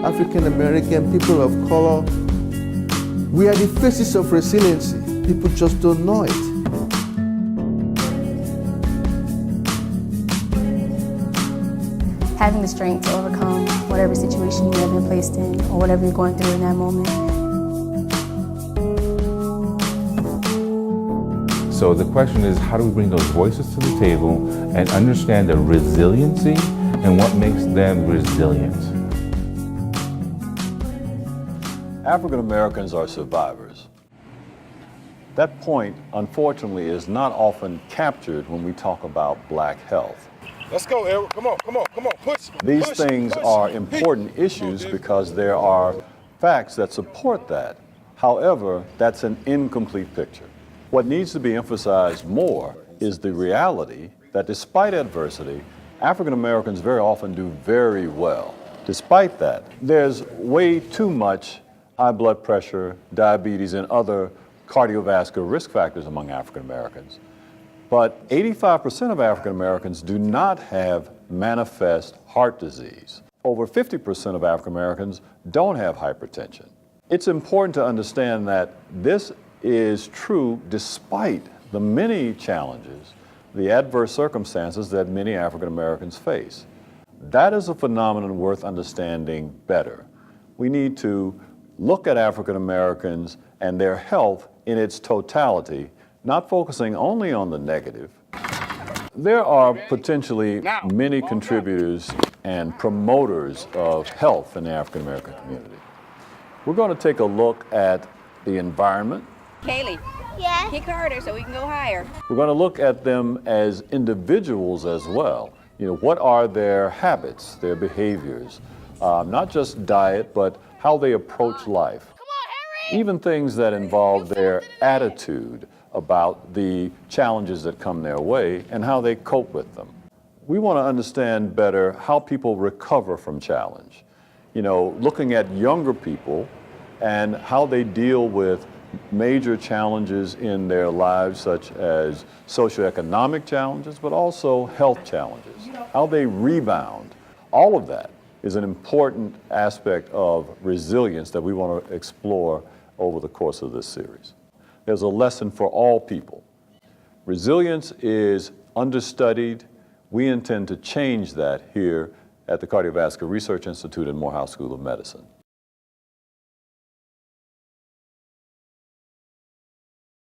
African American, people of color, we are the faces of resiliency. People just don't know it. Having the strength to overcome whatever situation you have been placed in or whatever you're going through in that moment. So the question is, how do we bring those voices to the table and understand their resiliency and what makes them resilient? African Americans are survivors. That point, unfortunately, is not often captured when we talk about black health. Let's go, Eric. Come on, come on, come on. Push. These push, things push. are important issues because there are facts that support that. However, that's an incomplete picture. What needs to be emphasized more is the reality that despite adversity, African Americans very often do very well. Despite that, there's way too much high blood pressure, diabetes, and other cardiovascular risk factors among African Americans. But 85% of African Americans do not have manifest heart disease. Over 50% of African Americans don't have hypertension. It's important to understand that this is true despite the many challenges, the adverse circumstances that many African Americans face. That is a phenomenon worth understanding better. We need to look at African Americans and their health in its totality, not focusing only on the negative. There are potentially many contributors and promoters of health in the African American community. We're going to take a look at the environment. Kaylee, Yeah. kick harder so we can go higher. We're going to look at them as individuals as well. You know, what are their habits, their behaviors, not just diet, but how they approach life. Even things that involve their attitude about the challenges that come their way and how they cope with them. We want to understand better how people recover from challenge. You know, looking at younger people and how they deal with major challenges in their lives, such as socioeconomic challenges, but also health challenges, how they rebound. All of that is an important aspect of resilience that we want to explore over the course of this series. There's a lesson for all people. Resilience is understudied. We intend to change that here at the Cardiovascular Research Institute and Morehouse School of Medicine.